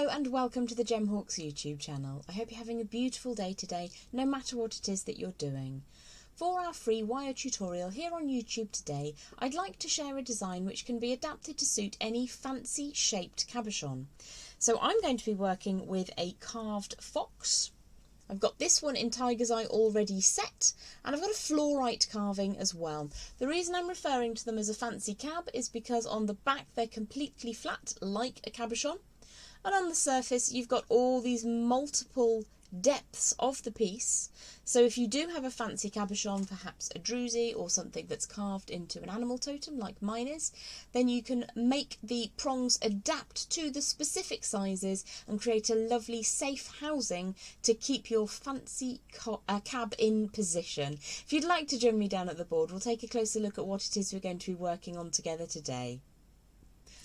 Hello and welcome to the Jem Hawkes YouTube channel. I hope you're having a beautiful day today, no matter what it is that you're doing. For our free wire tutorial here on YouTube today, I'd like to share a design which can be adapted to suit any fancy shaped cabochon. So I'm going to be working with a carved fox. I've got this one in tiger's eye already set, and I've got a fluorite carving as well. The reason I'm referring to them as a fancy cab is because on the back they're completely flat like a cabochon. And on the surface, you've got all these multiple depths of the piece. So if you do have a fancy cabochon, perhaps a drusy or something that's carved into an animal totem like mine is, then you can make the prongs adapt to the specific sizes and create a lovely safe housing to keep your fancy cab in position. If you'd like to join me down at the board, we'll take a closer look at what it is we're going to be working on together today.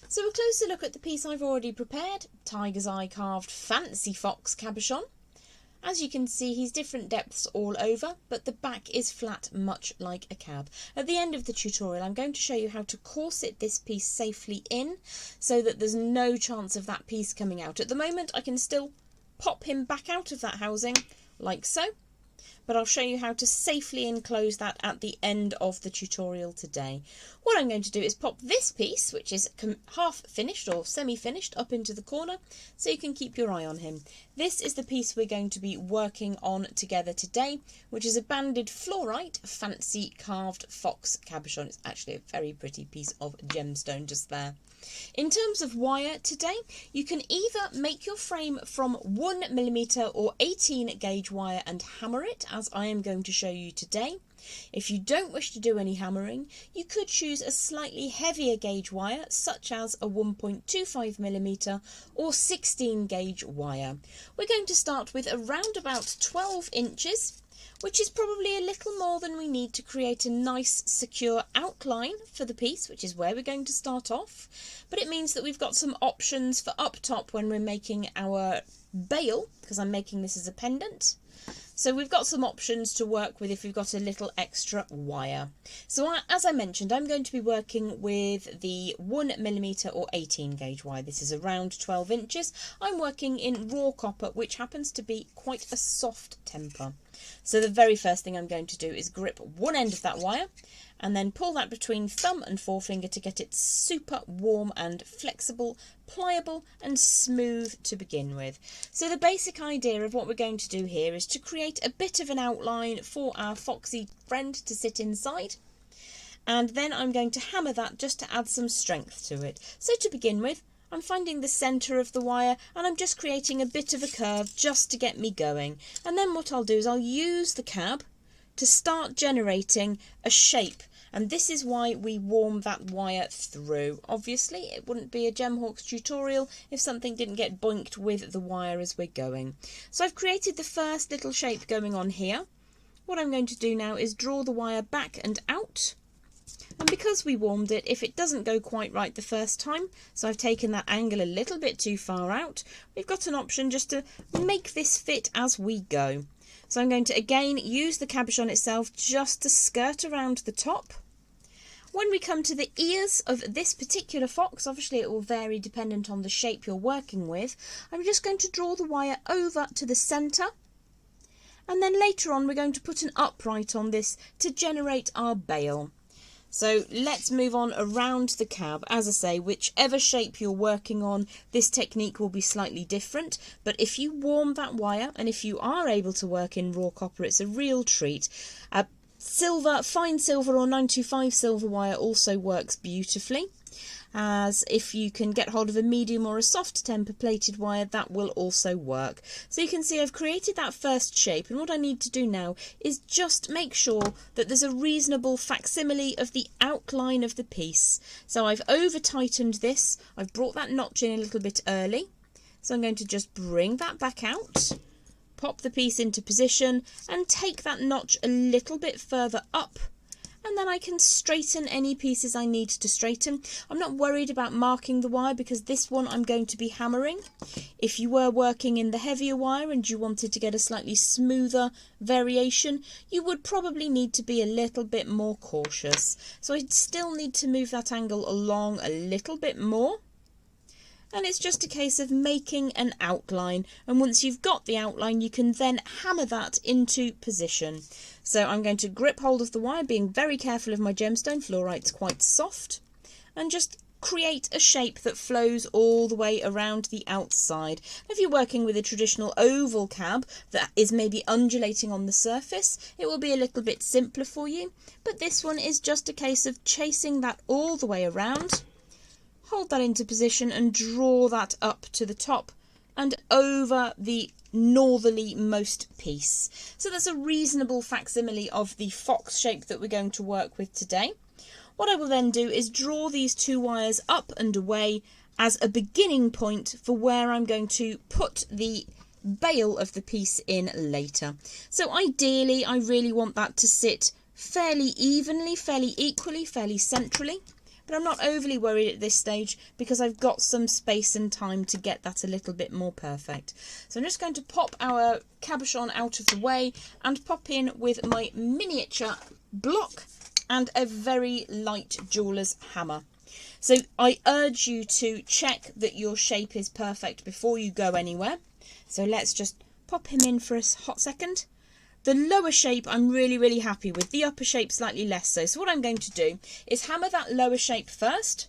So a closer look at the piece I've already prepared, tiger's eye carved fancy fox cabochon. As you can see, he's different depths all over, but the back is flat, much like a cab. At the end of the tutorial, I'm going to show you how to corset this piece safely in so that there's no chance of that piece coming out. At the moment, I can still pop him back out of that housing, like so. But I'll show you how to safely enclose that at the end of the tutorial today. What I'm going to do is pop this piece, which is half finished or semi-finished, up into the corner so you can keep your eye on him. This is the piece we're going to be working on together today, which is a banded fluorite fancy carved fox cabochon. It's actually a very pretty piece of gemstone just there. In terms of wire today, you can either make your frame from 1mm or 18 gauge wire and hammer it, as I am going to show you today. If you don't wish to do any hammering, you could choose a slightly heavier gauge wire, such as a 1.25mm or 16 gauge wire. We're going to start with around about 12 inches, which is probably a little more than we need to create a nice secure outline for the piece, which is where we're going to start off. But it means that we've got some options for up top when we're making our bail, because I'm making this as a pendant. So we've got some options to work with if we've got a little extra wire. So as I mentioned, I'm going to be working with the 1mm or 18 gauge wire. This is around 12 inches. I'm working in raw copper, which happens to be quite a soft temper. So the very first thing I'm going to do is grip one end of that wire and then pull that between thumb and forefinger to get it super warm and flexible, pliable and smooth to begin with. So the basic idea of what we're going to do here is to create a bit of an outline for our foxy friend to sit inside. And then I'm going to hammer that just to add some strength to it. So to begin with, I'm finding the centre of the wire and I'm just creating a bit of a curve just to get me going. And then what I'll do is I'll use the cab to start generating a shape. And this is why we warm that wire through. Obviously, it wouldn't be a Jem Hawkes tutorial if something didn't get boinked with the wire as we're going. So I've created the first little shape going on here. What I'm going to do now is draw the wire back and out. And because we warmed it, if it doesn't go quite right the first time, so I've taken that angle a little bit too far out, we've got an option just to make this fit as we go. So I'm going to again use the cabochon itself just to skirt around the top. When we come to the ears of this particular fox, obviously it will vary dependent on the shape you're working with, I'm just going to draw the wire over to the centre. And then later on we're going to put an upright on this to generate our bail. So let's move on around the cab. As I say, whichever shape you're working on, this technique will be slightly different. But if you warm that wire, and if you are able to work in raw copper, it's a real treat. Silver, fine silver or 925 silver wire also works beautifully. As if you can get hold of a medium or a soft temper plated wire, that will also work. So you can see I've created that first shape, and what I need to do now is just make sure that there's a reasonable facsimile of the outline of the piece. So I've over tightened this, I've brought that notch in a little bit early, so I'm going to just bring that back out, pop the piece into position and take that notch a little bit further up. And then I can straighten any pieces I need to straighten. I'm not worried about marking the wire because this one I'm going to be hammering. If you were working in the heavier wire and you wanted to get a slightly smoother variation, you would probably need to be a little bit more cautious. So I'd still need to move that angle along a little bit more. and it's just a case of making an outline, and once you've got the outline you can then hammer that into position. So I'm going to grip hold of the wire, being very careful of my gemstone, fluorite's quite soft, and just create a shape that flows all the way around the outside. If you're working with a traditional oval cab that is maybe undulating on the surface, it will be a little bit simpler for you, but this one is just a case of chasing that all the way around. Hold that into position and draw that up to the top and over the northerly most piece. So that's a reasonable facsimile of the fox shape that we're going to work with today. What I will then do is draw these two wires up and away as a beginning point for where I'm going to put the bail of the piece in later. So ideally, I really want that to sit fairly evenly, fairly equally, fairly centrally, but I'm not overly worried at this stage because I've got some space and time to get that a little bit more perfect. So I'm just going to pop our cabochon out of the way and pop in with my miniature block and a very light jeweler's hammer. So I urge you to check that your shape is perfect before you go anywhere. So let's just pop him in for a hot second. The lower shape I'm really happy with, the upper shape slightly less so. So what I'm going to do is hammer that lower shape first.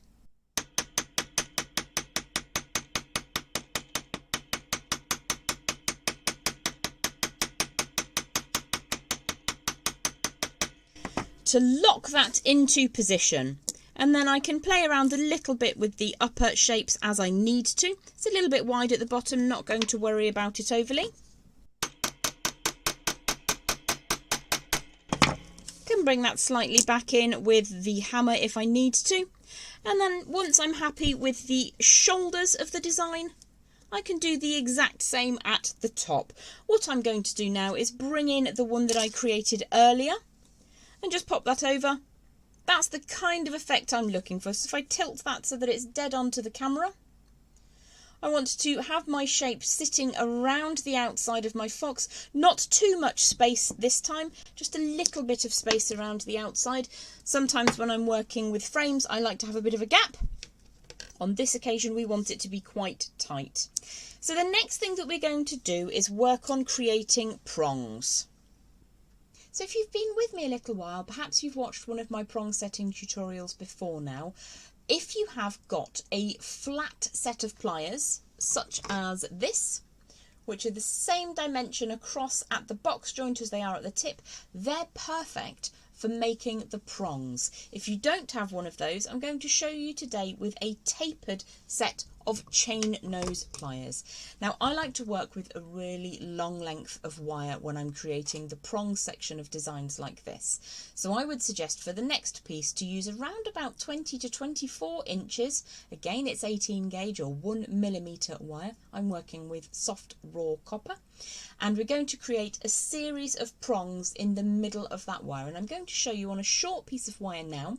To lock that into position, and then I can play around a little bit with the upper shapes as I need to. It's a little bit wide at the bottom, not going to worry about it overly. Can bring that slightly back in with the hammer if I need to, and then once I'm happy with the shoulders of the design, I can do the exact same at the top. What I'm going to do now is bring in the one that I created earlier and just pop that over. That's the kind of effect I'm looking for. So if I tilt that so that it's dead onto the camera, I want to have my shape sitting around the outside of my fox. Not too much space this time, just a little bit of space around the outside. Sometimes when I'm working with frames, I like to have a bit of a gap. On this occasion, we want it to be quite tight. So the next thing that we're going to do is work on creating prongs. So if you've been with me a little while, perhaps you've watched one of my prong setting tutorials before now. If you have got a flat set of pliers, such as this, which are the same dimension across at the box joint as they are at the tip, they're perfect for making the prongs. If you don't have one of those, I'm going to show you today with a tapered set of chain nose pliers. Now I like to work with a really long length of wire when I'm creating the prong section of designs like this. So I would suggest for the next piece to use around about 20 to 24 inches. Again, it's 18 gauge or 1mm wire. I'm working with soft raw copper. And we're going to create a series of prongs in the middle of that wire. And I'm going to show you on a short piece of wire now,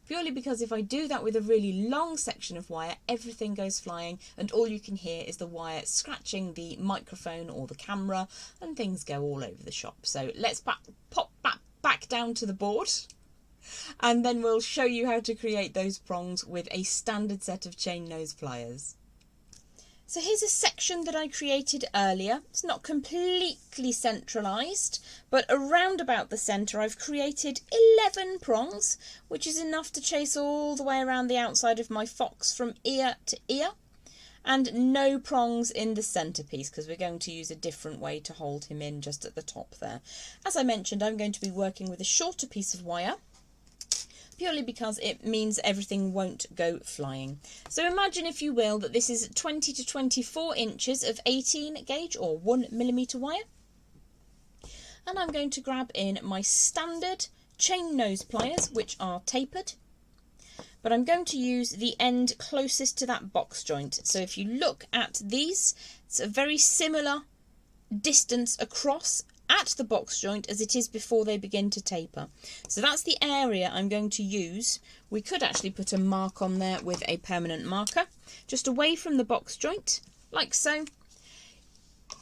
purely because if I do that with a really long section of wire, everything goes flying and all you can hear is the wire scratching the microphone or the camera and things go all over the shop. So let's pop back down to the board and then we'll show you how to create those prongs with a standard set of chain nose pliers. So here's a section that I created earlier. It's not completely centralised, but around about the centre I've created 11 prongs, which is enough to chase all the way around the outside of my fox from ear to ear, and no prongs in the centrepiece because we're going to use a different way to hold him in just at the top there. As I mentioned, I'm going to be working with a shorter piece of wire, purely because it means everything won't go flying. So imagine, if you will, that this is 20 to 24 inches of 18 gauge or 1mm wire. And I'm going to grab in my standard chain nose pliers, which are tapered. But I'm going to use the end closest to that box joint. So if you look at these, it's a very similar distance across at the box joint as it is before they begin to taper. So that's the area I'm going to use. We could actually put a mark on there with a permanent marker, just away from the box joint, like so.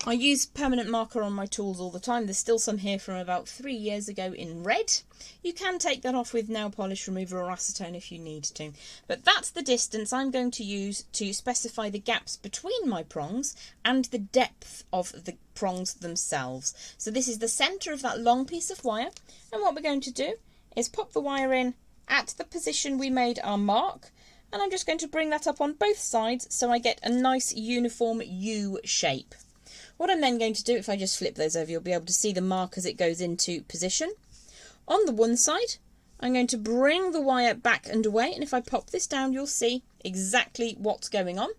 I use permanent marker on my tools all the time. There's still some here from about 3 years ago in red. You can take that off with nail polish remover or acetone if you need to. But that's the distance I'm going to use to specify the gaps between my prongs and the depth of the prongs themselves. So this is the centre of that long piece of wire. And what we're going to do is pop the wire in at the position we made our mark. And I'm just going to bring that up on both sides so I get a nice uniform U shape. What I'm then going to do, if I just flip those over, you'll be able to see the mark as it goes into position. On the one side, I'm going to bring the wire back and away, and if I pop this down, you'll see exactly what's going on.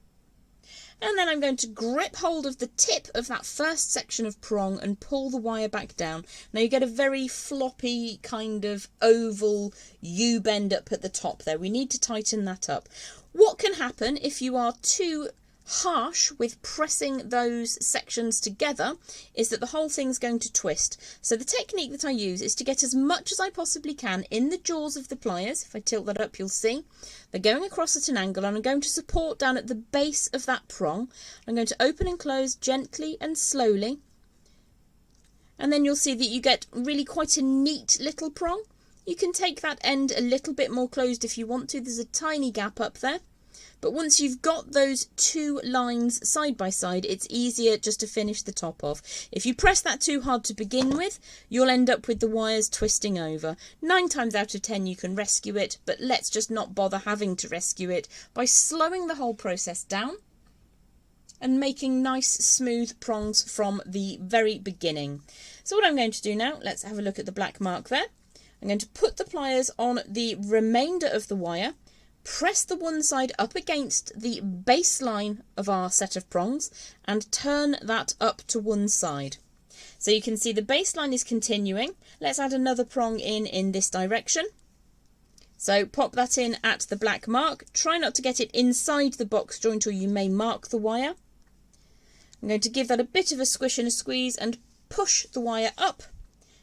And then I'm going to grip hold of the tip of that first section of prong and pull the wire back down. Now you get a very floppy kind of oval U-bend up at the top there. We need to tighten that up. What can happen if you are too harsh with pressing those sections together is that the whole thing's going to twist. So the technique that I use is to get as much as I possibly can in the jaws of the pliers. If I tilt that up, you'll see they're going across at an angle, and I'm going to support down at the base of that prong. I'm going to open and close gently and slowly, and then you'll see that you get really quite a neat little prong. You can take that end a little bit more closed if you want to. There's a tiny gap up there. But once you've got those two lines side by side, it's easier just to finish the top off. If you press that too hard to begin with, you'll end up with the wires twisting over. 9 times out of 10 you can rescue it, but let's just not bother having to rescue it by slowing the whole process down and making nice smooth prongs from the very beginning. So what I'm going to do now, let's have a look at the black mark there. I'm going to put the pliers on the remainder of the wire, press the one side up against the baseline of our set of prongs and turn that up to one side. So you can see the baseline is continuing. Let's add another prong in this direction. So pop that in at the black mark. Try not to get it inside the box joint or you may mark the wire. I'm going to give that a bit of a squish and a squeeze and push the wire up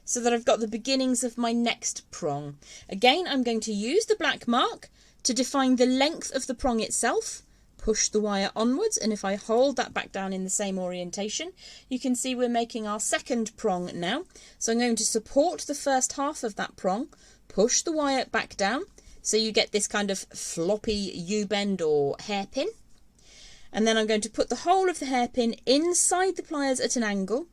so that I've got the beginnings of my next prong. Again, I'm going to use the black mark to define the length of the prong itself, push the wire onwards, and if I hold that back down in the same orientation, you can see we're making our second prong now. So I'm going to support the first half of that prong, push the wire back down, so you get this kind of floppy U-bend or hairpin. And then I'm going to put the whole of the hairpin inside the pliers at an angle.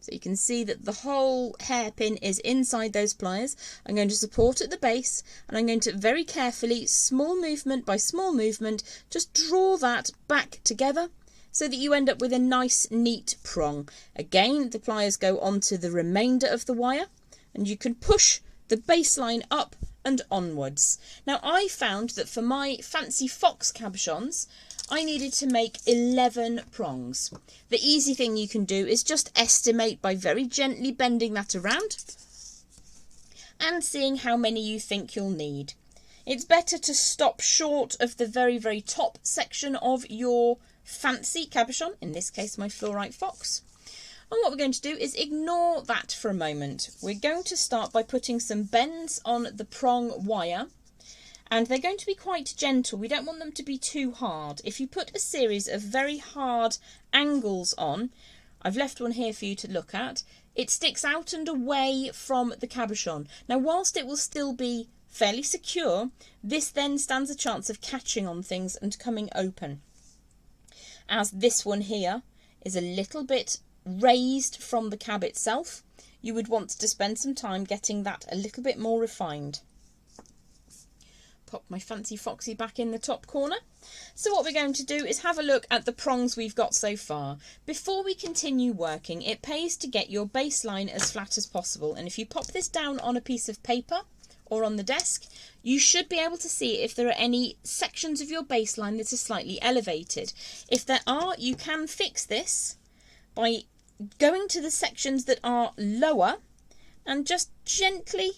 So you can see that the whole hairpin is inside those pliers. I'm going to support at the base, and I'm going to very carefully, small movement by small movement, just draw that back together so that you end up with a nice neat prong. Again, the pliers go onto the remainder of the wire, and you can push the baseline up and onwards. Now I found that for my fancy fox cabochons, I needed to make 11 prongs. The easy thing you can do is just estimate by very gently bending that around and seeing how many you think you'll need. It's better to stop short of the very, very top section of your fancy cabochon, in this case my fluorite fox. And what we're going to do is ignore that for a moment. We're going to start by putting some bends on the prong wire. And they're going to be quite gentle. We don't want them to be too hard. If you put a series of very hard angles on, I've left one here for you to look at, it sticks out and away from the cabochon. Now, whilst it will still be fairly secure, this then stands a chance of catching on things and coming open. As this one here is a little bit raised from the cab itself, you would want to spend some time getting that a little bit more refined. Pop my fancy foxy back in the top corner. So what we're going to do is have a look at the prongs we've got so far. Before we continue working, it pays to get your baseline as flat as possible. And if you pop this down on a piece of paper or on the desk, you should be able to see if there are any sections of your baseline that are slightly elevated. If there are, you can fix this by going to the sections that are lower and just gently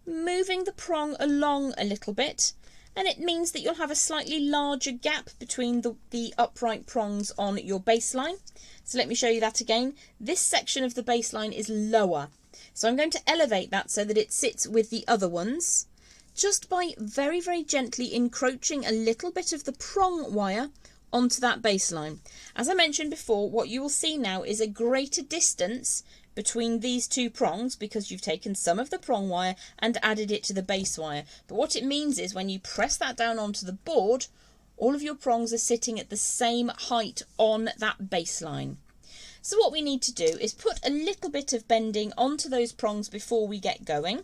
moving the prong along a little bit, and it means that you'll have a slightly larger gap between the upright prongs on your baseline. So let me show you that again. This section of the baseline is lower, so I'm going to elevate that so that it sits with the other ones, just by very, very gently encroaching a little bit of the prong wire onto that baseline. As I mentioned before, what you will see now is a greater distance between these two prongs because you've taken some of the prong wire and added it to the base wire. But what it means is when you press that down onto the board, all of your prongs are sitting at the same height on that baseline. So what we need to do is put a little bit of bending onto those prongs before we get going,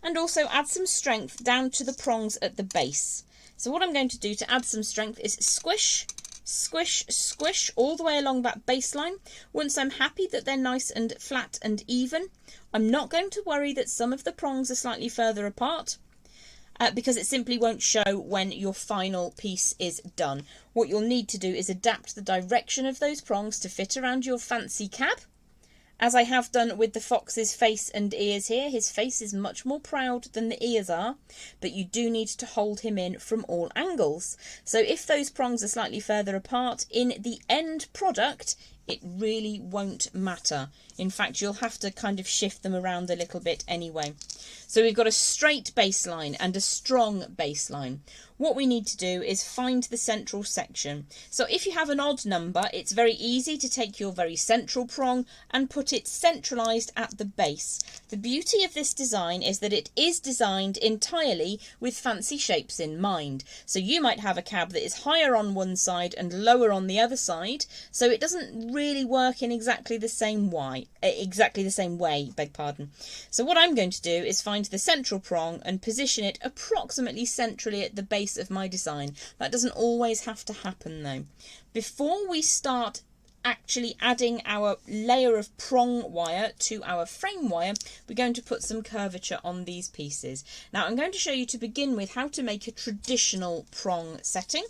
and also add some strength down to the prongs at the base. So what I'm going to do to add some strength is squish, squish, squish all the way along that baseline. Once I'm happy that they're nice and flat and even, I'm not going to worry that some of the prongs are slightly further apart, because it simply won't show when your final piece is done. What you'll need to do is adapt the direction of those prongs to fit around your fancy cab, as I have done with the fox's face and ears here. His face is much more proud than the ears are, but you do need to hold him in from all angles. So if those prongs are slightly further apart, in the end product, it really won't matter. In fact, you'll have to kind of shift them around a little bit anyway. So we've got a straight baseline and a strong baseline. What we need to do is find the central section. So if you have an odd number, it's very easy to take your very central prong and put it centralised at the base. The beauty of this design is that it is designed entirely with fancy shapes in mind. So you might have a cab that is higher on one side and lower on the other side, so it doesn't really work in exactly the same way, beg pardon. So what I'm going to do is find the central prong and position it approximately centrally at the base of my design. That doesn't always have to happen though. Before we start actually adding our layer of prong wire to our frame wire, we're going to put some curvature on these pieces. Now I'm going to show you to begin with how to make a traditional prong setting.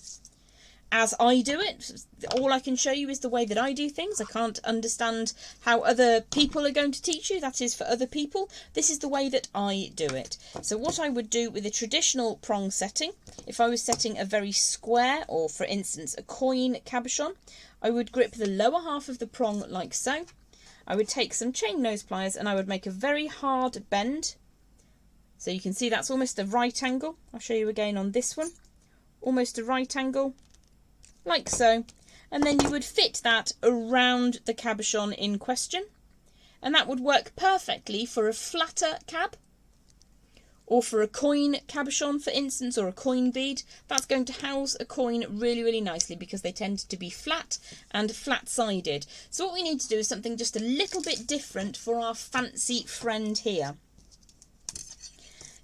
As I do it, all I can show you is the way that I do things. I can't understand how other people are going to teach you. That is for other people. This is the way that I do it. So what I would do with a traditional prong setting, if I was setting a very square, or for instance a coin cabochon, I would grip the lower half of the prong like so. I would take some chain nose pliers and I would make a very hard bend. So you can see that's almost a right angle. I'll show you again on this one. Almost a right angle, like so. And then you would fit that around the cabochon in question. And that would work perfectly for a flatter cab, or for a coin cabochon, for instance, or a coin bead. That's going to house a coin really, really nicely because they tend to be flat and flat-sided. So what we need to do is something just a little bit different for our fancy friend here.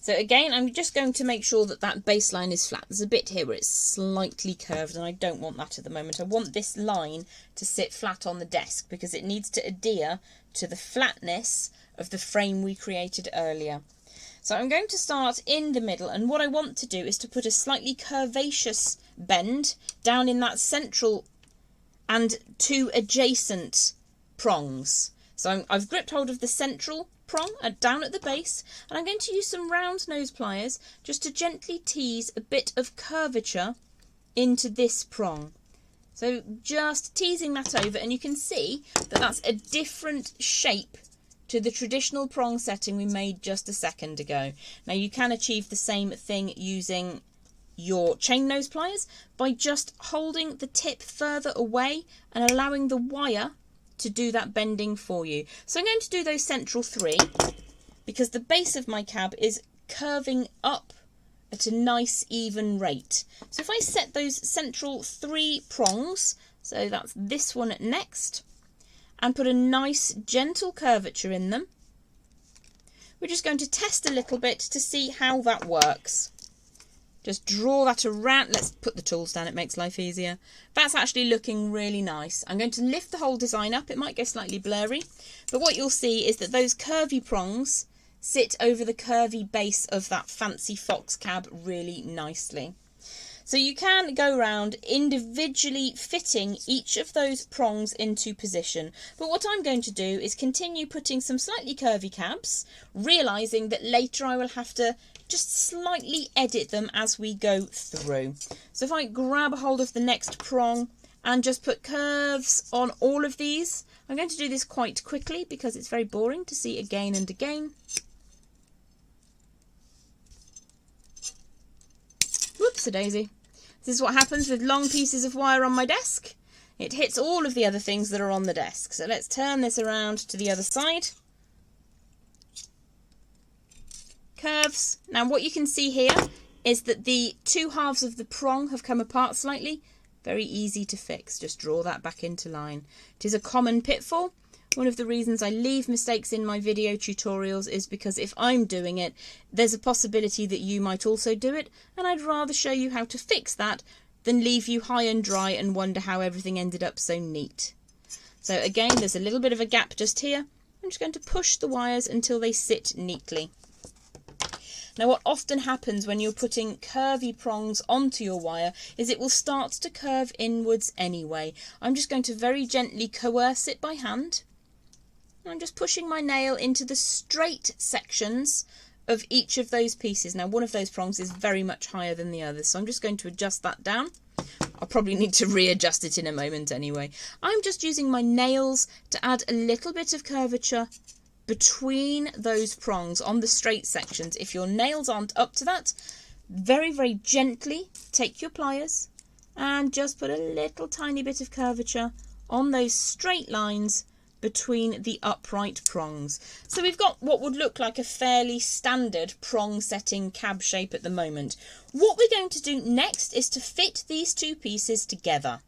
So again, I'm just going to make sure that that baseline is flat. There's a bit here where it's slightly curved and I don't want that at the moment. I want this line to sit flat on the desk because it needs to adhere to the flatness of the frame we created earlier. So I'm going to start in the middle, and what I want to do is to put a slightly curvaceous bend down in that central and two adjacent prongs. So I've gripped hold of the central prong down at the base, and I'm going to use some round nose pliers just to gently tease a bit of curvature into this prong. So just teasing that over, and you can see that that's a different shape to the traditional prong setting we made just a second ago. Now you can achieve the same thing using your chain nose pliers by just holding the tip further away and allowing the wire to do that bending for you. So I'm going to do those central three because the base of my cab is curving up at a nice even rate. So if I set those central three prongs, so that's this one next, and put a nice gentle curvature in them, we're just going to test a little bit to see how that works. Just draw that around. Let's put the tools down, it makes life easier. That's actually looking really nice. I'm going to lift the whole design up. It might go slightly blurry, but what you'll see is that those curvy prongs sit over the curvy base of that fancy fox cab really nicely. So you can go around individually fitting each of those prongs into position. But what I'm going to do is continue putting some slightly curvy cabs, realising that later I will have to just slightly edit them as we go through. So if I grab a hold of the next prong and just put curves on all of these, I'm going to do this quite quickly because it's very boring to see again and again. Whoops-a-daisy. This is what happens with long pieces of wire on my desk. It hits all of the other things that are on the desk. So let's turn this around to the other side. Curves. Now what you can see here is that the two halves of the prong have come apart slightly. Very easy to fix. Just draw that back into line. It is a common pitfall. One of the reasons I leave mistakes in my video tutorials is because if I'm doing it, there's a possibility that you might also do it, and I'd rather show you how to fix that than leave you high and dry and wonder how everything ended up so neat. So again, there's a little bit of a gap just here. I'm just going to push the wires until they sit neatly. Now what often happens when you're putting curvy prongs onto your wire is it will start to curve inwards anyway. I'm just going to very gently coerce it by hand. I'm just pushing my nail into the straight sections of each of those pieces. Now one of those prongs is very much higher than the others, so I'm just going to adjust that down. I'll probably need to readjust it in a moment anyway. I'm just using my nails to add a little bit of curvature between those prongs on the straight sections. If your nails aren't up to that, very, very gently take your pliers and just put a little tiny bit of curvature on those straight lines between the upright prongs. So we've got what would look like a fairly standard prong setting cab shape at the moment. What we're going to do next is to fit these two pieces together.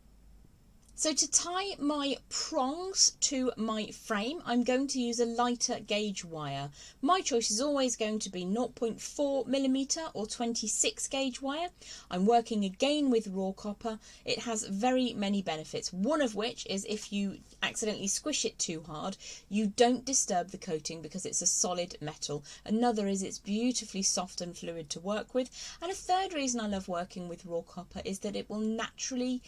So to tie my prongs to my frame, I'm going to use a lighter gauge wire. My choice is always going to be 0.4mm or 26 gauge wire. I'm working again with raw copper. It has very many benefits, one of which is if you accidentally squish it too hard, you don't disturb the coating because it's a solid metal. Another is it's beautifully soft and fluid to work with. And a third reason I love working with raw copper is that it will naturally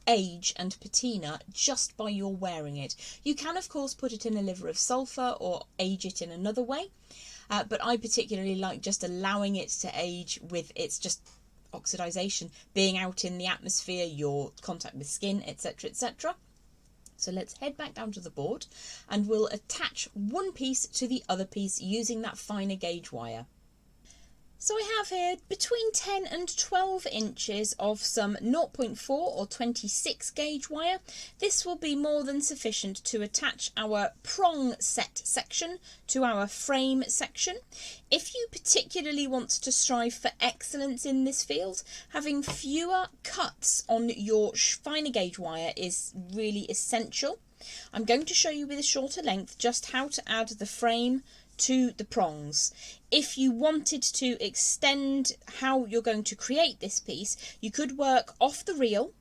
age and patina just by your wearing it. You can of course put it in a liver of sulphur or age it in another way, but I particularly like just allowing it to age with its just oxidization being out in the atmosphere, your contact with skin, etc, etc. So let's head back down to the board and we'll attach one piece to the other piece using that finer gauge wire. So I have here between 10 and 12 inches of some 0.4 or 26 gauge wire. This will be more than sufficient to attach our prong set section to our frame section. If you particularly want to strive for excellence in this field, having fewer cuts on your finer gauge wire is really essential. I'm going to show you with a shorter length just how to add the frame to the prongs. If you wanted to extend how you're going to create this piece, you could work off the reel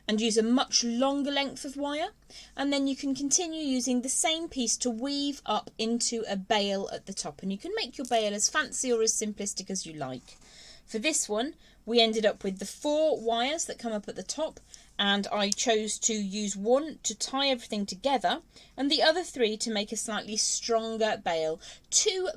and use a much longer length of wire, and then you can continue using the same piece to weave up into a bail at the top, and you can make your bail as fancy or as simplistic as you like. For this one we ended up with the 4 wires that come up at the top, and I chose to use one to tie everything together and the other 3 to make a slightly stronger bail. 2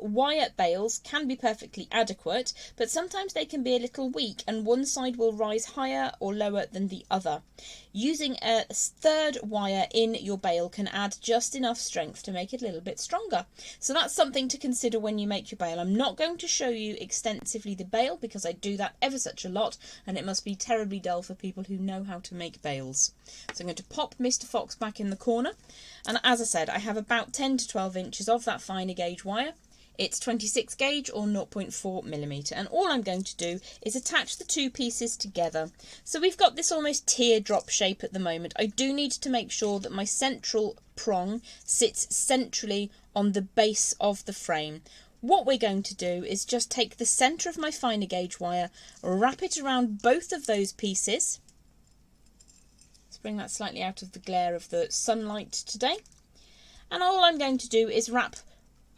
wire bails can be perfectly adequate, but sometimes they can be a little weak and one side will rise higher or lower than the other. Using a 3rd wire in your bail can add just enough strength to make it a little bit stronger. So that's something to consider when you make your bail. I'm not going to show you extensively the bail because I do that ever such a lot and it must be terribly dull for people who know how to make bails. So I'm going to pop Mr. Fox back in the corner, and as I said, I have about 10 to 12 inches of that finer gauge wire. It's 26 gauge or 0.4mm, and all I'm going to do is attach the 2 pieces together. So we've got this almost teardrop shape at the moment. I do need to make sure that my central prong sits centrally on the base of the frame. What we're going to do is just take the centre of my finer gauge wire, wrap it around both of those pieces. Let's bring that slightly out of the glare of the sunlight today. And all I'm going to do is wrap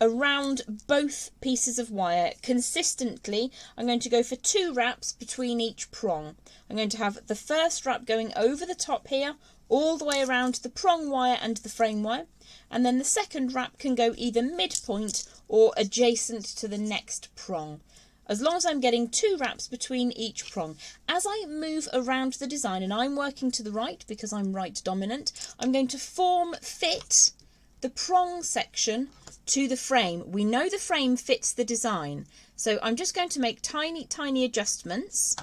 around both pieces of wire consistently. I'm going to go for 2 wraps between each prong. I'm going to have the first wrap going over the top here, all the way around the prong wire and the frame wire, and then the second wrap can go either midpoint or adjacent to the next prong, as long as I'm getting 2 wraps between each prong. As I move around the design, and I'm working to the right because I'm right dominant, I'm going to form fit the prong section to the frame. We know the frame fits the design, so I'm just going to make tiny adjustments,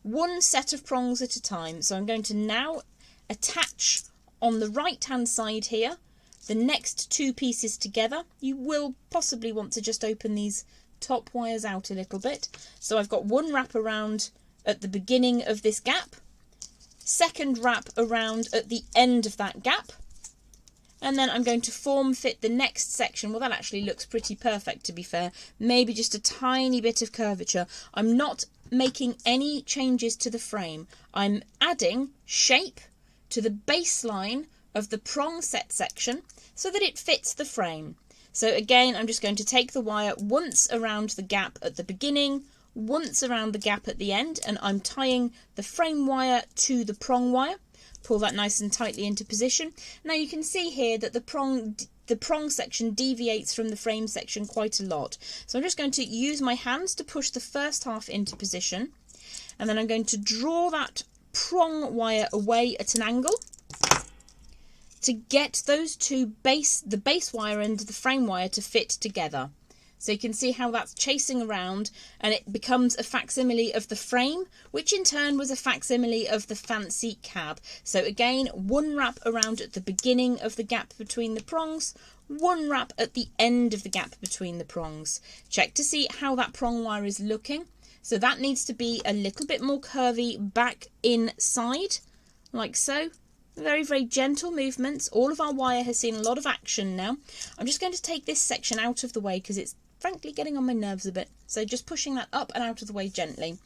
one set of prongs at a time. So I'm going to now attach on the right hand side here the next two pieces together. You will possibly want to just open these top wires out a little bit. So I've got one wrap around at the beginning of this gap, second wrap around at the end of that gap, and then I'm going to form fit the next section. Well, that actually looks pretty perfect, to be fair. Maybe just a tiny bit of curvature. I'm not making any changes to the frame. I'm adding shape to the baseline of the prong set section so that it fits the frame. So again, I'm just going to take the wire once around the gap at the beginning, once around the gap at the end, and I'm tying the frame wire to the prong wire. Pull that nice and tightly into position. Now you can see here that the prong section deviates from the frame section quite a lot. So I'm just going to use my hands to push the first half into position, and then I'm going to draw that prong wire away at an angle to get those two the base wire and the frame wire to fit together. So you can see how that's chasing around and it becomes a facsimile of the frame, which in turn was a facsimile of the fancy cab. So again, one wrap around at the beginning of the gap between the prongs, one wrap at the end of the gap between the prongs. Check to see how that prong wire is looking. So that needs to be a little bit more curvy back inside, like so. Very gentle movements. All of our wire has seen a lot of action now. I'm just going to take this section out of the way because it's frankly getting on my nerves a bit. So just pushing that up and out of the way gently.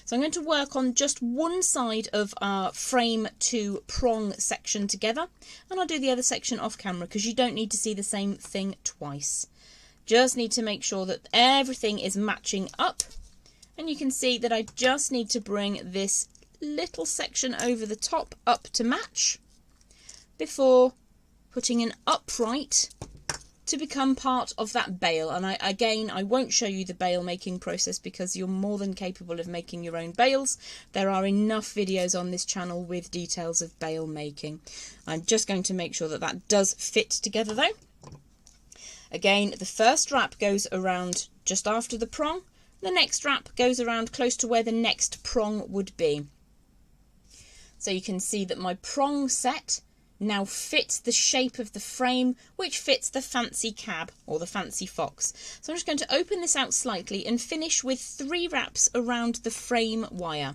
So I'm going to work on just one side of our frame to prong section together, and I'll do the other section off camera because you don't need to see the same thing twice. Just need to make sure that everything is matching up, and you can see that I just need to bring this little section over the top up to match before putting an upright to become part of that bail. And I won't show you the bail making process because you're more than capable of making your own bails. There are enough videos on this channel with details of bail making. I'm just going to make sure that that does fit together though. Again, the first wrap goes around just after the prong. The next wrap goes around close to where the next prong would be. So you can see that my prong set now fits the shape of the frame, which fits the fancy cab or the fancy fox. So I'm just going to open this out slightly and finish with 3 wraps around the frame wire.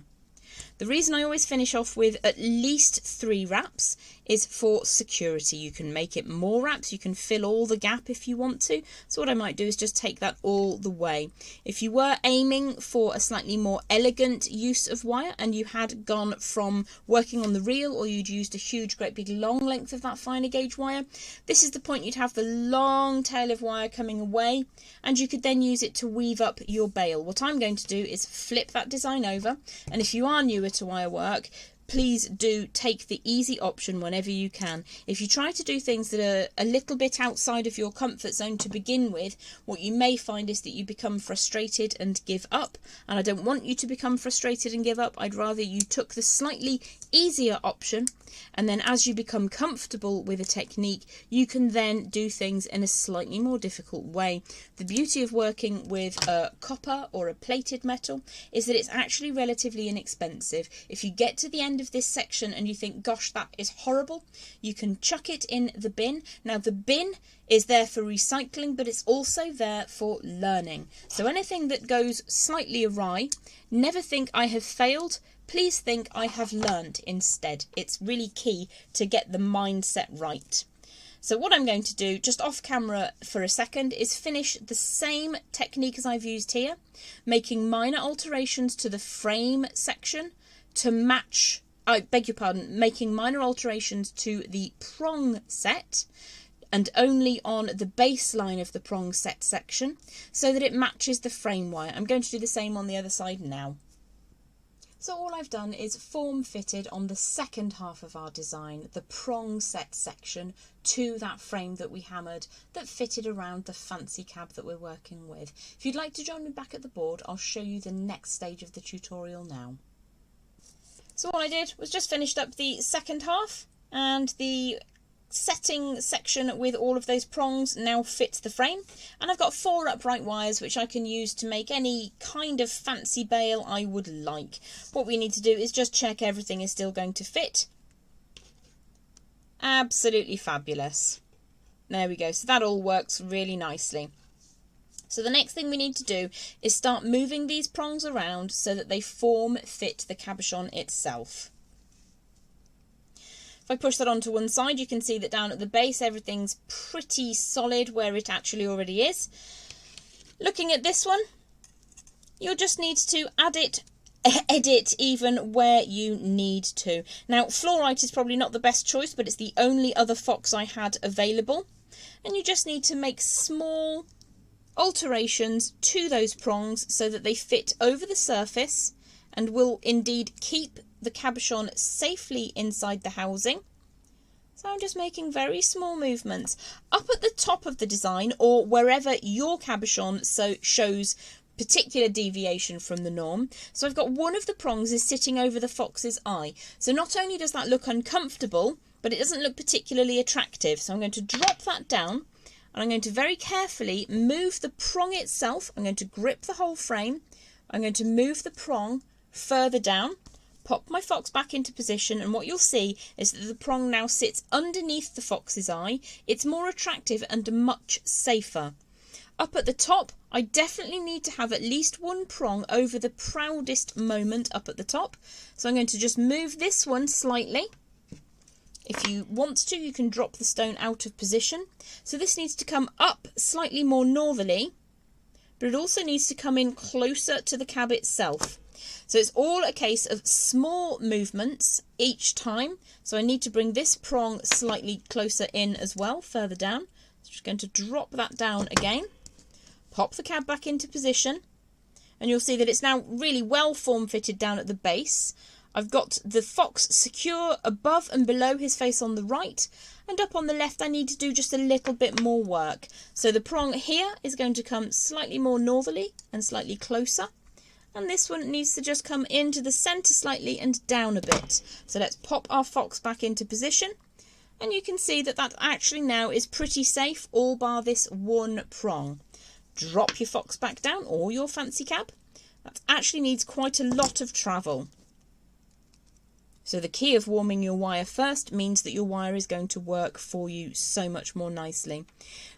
The reason I always finish off with at least 3 wraps is for security. You can make it more wraps, you can fill all the gap if you want to. So what I might do is just take that all the way. If you were aiming for a slightly more elegant use of wire and you had gone from working on the reel, or you'd used a huge great big long length of that finer gauge wire, this is the point you'd have the long tail of wire coming away, and you could then use it to weave up your bail. What I'm going to do is flip that design over, and if you are newer to wire work, please do take the easy option whenever you can. If you try to do things that are a little bit outside of your comfort zone to begin with, what you may find is that you become frustrated and give up. And I don't want you to become frustrated and give up. I'd rather you took the slightly easier option, and then as you become comfortable with a technique, you can then do things in a slightly more difficult way. The beauty of working with a copper or a plated metal is that it's actually relatively inexpensive. If you get to the end of this section and you think, gosh, that is horrible, you can chuck it in the bin. Now the bin is there for recycling, but it's also there for learning. So anything that goes slightly awry, never think I have failed. Please think I have learned instead. It's really key to get the mindset right. So what I'm going to do just off camera for a second is finish the same technique as I've used here, making minor alterations to the frame section to match, I beg your pardon, making minor alterations to the prong set and only on the baseline of the prong set section so that it matches the frame wire. I'm going to do the same on the other side now. So all I've done is form fitted on the second half of our design, the prong set section, to that frame that we hammered that fitted around the fancy cab that we're working with. If you'd like to join me back at the board, I'll show you the next stage of the tutorial now. So all I did was just finished up the second half, and the setting section with all of those prongs now fits the frame, and I've got 4 upright wires which I can use to make any kind of fancy bail I would like. What we need to do is just check everything is still going to fit. Absolutely fabulous. There we go. So that all works really nicely. So the next thing we need to do is start moving these prongs around so that they fit the cabochon itself. If I push that onto one side, you can see that down at the base everything's pretty solid where it actually already is. Looking at this one, you'll just need to edit even where you need to. Now, fluorite is probably not the best choice, but it's the only other fox I had available. And you just need to make small alterations to those prongs so that they fit over the surface and will indeed keep the cabochon safely inside the housing. So I'm just making very small movements up at the top of the design, or wherever your cabochon shows particular deviation from the norm. So I've got one of the prongs is sitting over the fox's eye. So not only does that look uncomfortable, but it doesn't look particularly attractive. So I'm going to drop that down, and I'm going to very carefully move the prong itself. I'm going to grip the whole frame. I'm going to move the prong further down, pop my fox back into position, and what you'll see is that the prong now sits underneath the fox's eye. It's more attractive and much safer. Up at the top, I definitely need to have at least one prong over the proudest moment up at the top. So I'm going to just move this one slightly. If you want to, you can drop the stone out of position. So this needs to come up slightly more northerly, but it also needs to come in closer to the cab itself. So it's all a case of small movements each time. So I need to bring this prong slightly closer in as well, further down. So just going to drop that down again, pop the cab back into position, and you'll see that it's now really well form fitted down at the base. I've got the fox secure above and below his face on the right, and up on the left I need to do just a little bit more work. So the prong here is going to come slightly more northerly and slightly closer, and this one needs to just come into the centre slightly and down a bit. So let's pop our fox back into position, and you can see that that actually now is pretty safe, all bar this one prong. Drop your fox back down, or your fancy cab. That actually needs quite a lot of travel. So the key of warming your wire first means that your wire is going to work for you so much more nicely.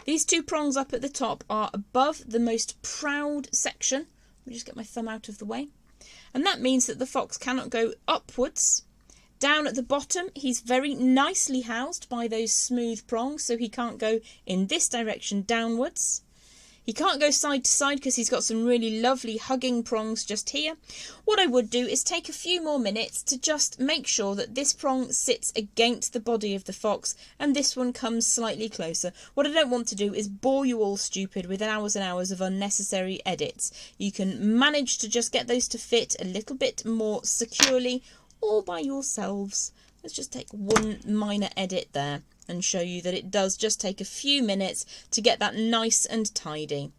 These 2 prongs up at the top are above the most proud section. Let me just get my thumb out of the way. And that means that the fox cannot go upwards. Down at the bottom, he's very nicely housed by those smooth prongs, so he can't go in this direction downwards. He can't go side to side because he's got some really lovely hugging prongs just here. What I would do is take a few more minutes to just make sure that this prong sits against the body of the fox and this one comes slightly closer. What I don't want to do is bore you all stupid with hours and hours of unnecessary edits. You can manage to just get those to fit a little bit more securely all by yourselves. Let's just take one minor edit there and show you that it does just take a few minutes to get that nice and tidy.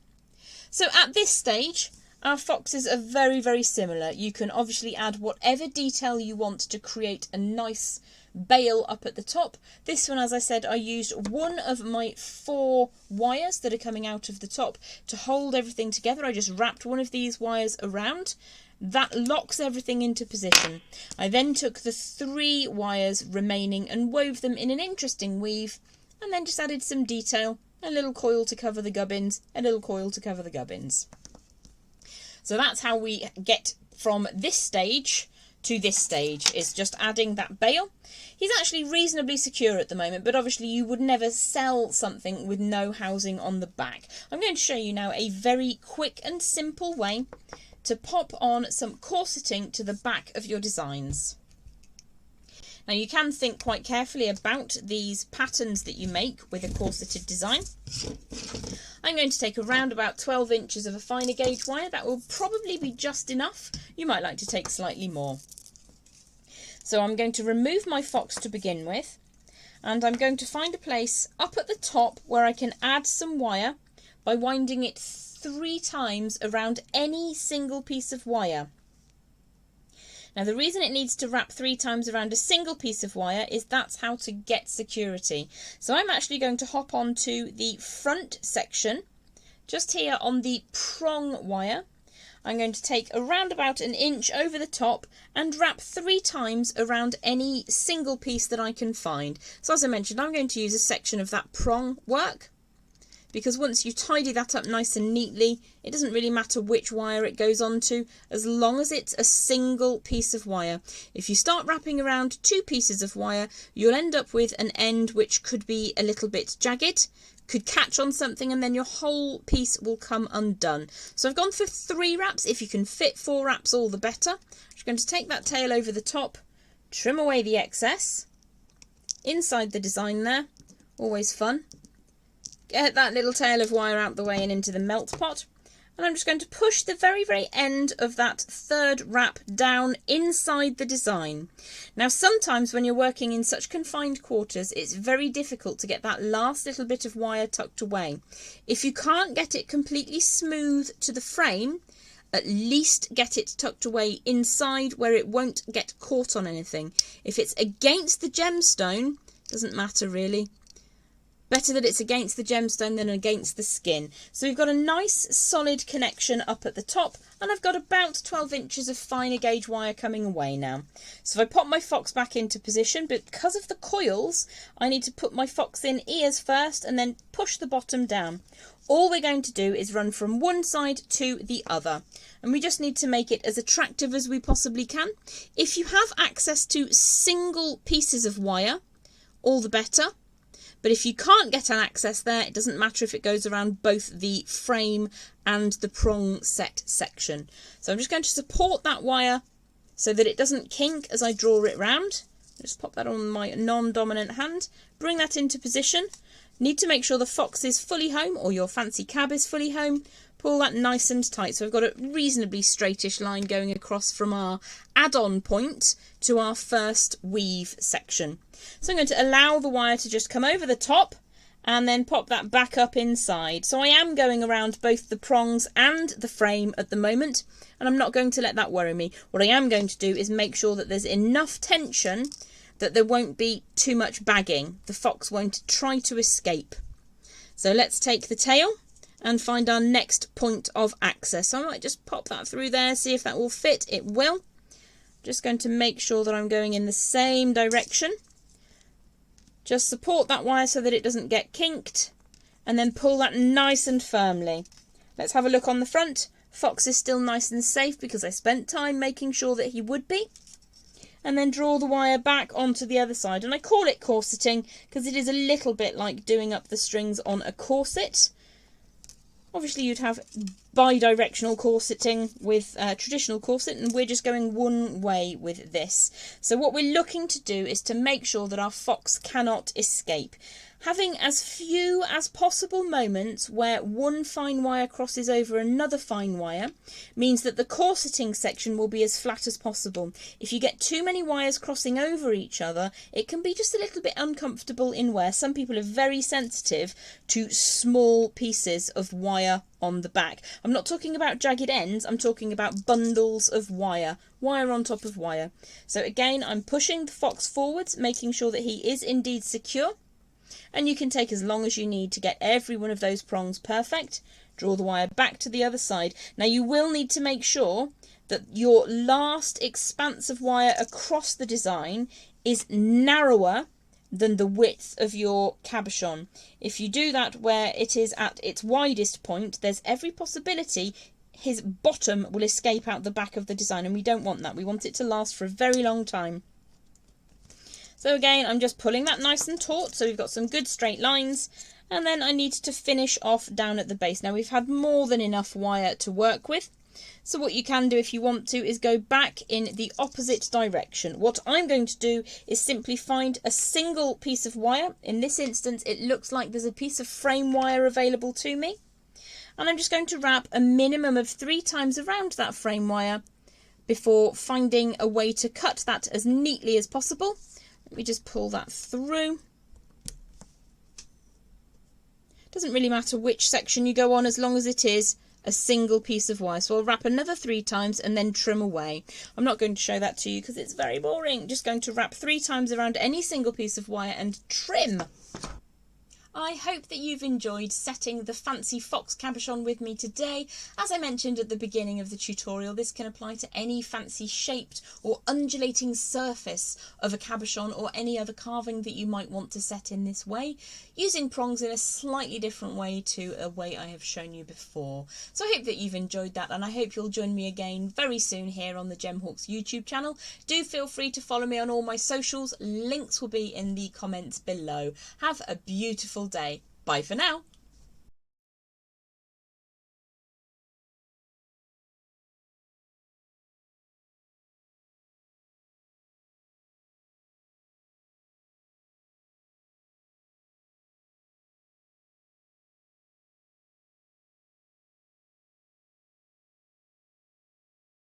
So at this stage, our foxes are very, very similar. You can obviously add whatever detail you want to create a nice bail up at the top. This one, as I said, I used one of my 4 wires that are coming out of the top to hold everything together. I just wrapped one of these wires around. That locks everything into position. I then took the 3 wires remaining and wove them in an interesting weave, and then just added some detail, a little coil to cover the gubbins, a little coil to cover the gubbins. So that's how we get from this stage to this stage, is just adding that bail. He's actually reasonably secure at the moment, but obviously you would never sell something with no housing on the back. I'm going to show you now a very quick and simple way to pop on some corseting to the back of your designs. Now you can think quite carefully about these patterns that you make with a corseted design. I'm going to take around about 12 inches of a finer gauge wire. That will probably be just enough. You might like to take slightly more. So I'm going to remove my fox to begin with, and I'm going to find a place up at the top where I can add some wire by winding it 3 times around any single piece of wire. Now the reason it needs to wrap 3 times around a single piece of wire is that's how to get security. So I'm actually going to hop onto the front section, just here on the prong wire. I'm going to take around about an inch over the top and wrap 3 times around any single piece that I can find. So as I mentioned, I'm going to use a section of that prong work, because once you tidy that up nice and neatly, it doesn't really matter which wire it goes onto, as long as it's a single piece of wire. If you start wrapping around 2 pieces of wire, you'll end up with an end which could be a little bit jagged, could catch on something, and then your whole piece will come undone. So I've gone for 3 wraps. If you can fit 4 wraps, all the better. I'm just going to take that tail over the top, trim away the excess, inside the design there, always fun. Get that little tail of wire out the way and into the melt pot. And I'm just going to push the very, very end of that 3rd wrap down inside the design. Now, sometimes when you're working in such confined quarters, it's very difficult to get that last little bit of wire tucked away. If you can't get it completely smooth to the frame, at least get it tucked away inside where it won't get caught on anything. If it's against the gemstone, doesn't matter really. Better that it's against the gemstone than against the skin. So we've got a nice solid connection up at the top, and I've got about 12 inches of finer gauge wire coming away now. So if I pop my fox back into position, but because of the coils, I need to put my fox in ears first and then push the bottom down. All we're going to do is run from one side to the other, and we just need to make it as attractive as we possibly can. If you have access to single pieces of wire, all the better. But if you can't get an access there, it doesn't matter if it goes around both the frame and the prong set section. So I'm just going to support that wire so that it doesn't kink as I draw it round. Just pop that on my non-dominant hand, bring that into position. Need to make sure the fox is fully home, or your fancy cab is fully home. Pull that nice and tight. So I've got a reasonably straightish line going across from our add-on point to our first weave section. So I'm going to allow the wire to just come over the top and then pop that back up inside. So I am going around both the prongs and the frame at the moment, and I'm not going to let that worry me. What I am going to do is make sure that there's enough tension that there won't be too much bagging. The fox won't try to escape. So let's take the tail and find our next point of access. So I might just pop that through there, see if that will fit. It will. Just going to make sure that I'm going in the same direction. Just support that wire so that it doesn't get kinked, and then pull that nice and firmly. Let's have a look on the front. Fox is still nice and safe because I spent time making sure that he would be. And then draw the wire back onto the other side. And I call it corseting because it is a little bit like doing up the strings on a corset. Obviously you'd have bi-directional corseting with traditional corset, and we're just going one way with this. So what we're looking to do is to make sure that our fox cannot escape. Having as few as possible moments where one fine wire crosses over another fine wire means that the corseting section will be as flat as possible. If you get too many wires crossing over each other, it can be just a little bit uncomfortable in wear. Some people are very sensitive to small pieces of wire on the back. I'm not talking about jagged ends, I'm talking about bundles of wire on top of wire. So again, I'm pushing the fox forwards, making sure that he is indeed secure. And you can take as long as you need to get every one of those prongs perfect. Draw the wire back to the other side. Now you will need to make sure that your last expanse of wire across the design is narrower than the width of your cabochon. If you do that where it is at its widest point, there's every possibility his bottom will escape out the back of the design, and we don't want that. We want it to last for a very long time. So again, I'm just pulling that nice and taut, so we've got some good straight lines, and then I need to finish off down at the base. Now we've had more than enough wire to work with, so what you can do if you want to is go back in the opposite direction. What I'm going to do is simply find a single piece of wire. In this instance, it looks like there's a piece of frame wire available to me, and I'm just going to wrap a minimum of 3 times around that frame wire before finding a way to cut that as neatly as possible. Let me just pull that through. Doesn't really matter which section you go on as long as it is a single piece of wire. So I'll wrap another 3 times and then trim away. I'm not going to show that to you because it's very boring. Just going to wrap 3 times around any single piece of wire and trim. I hope that you've enjoyed setting the fancy fox cabochon with me today. As I mentioned at the beginning of the tutorial, this can apply to any fancy shaped or undulating surface of a cabochon or any other carving that you might want to set in this way, using prongs in a slightly different way to a way I have shown you before. So I hope that you've enjoyed that, and I hope you'll join me again very soon here on the Jem Hawkes YouTube channel. Do feel free to follow me on all my socials. Links will be in the comments below. Have a beautiful day. Bye for now.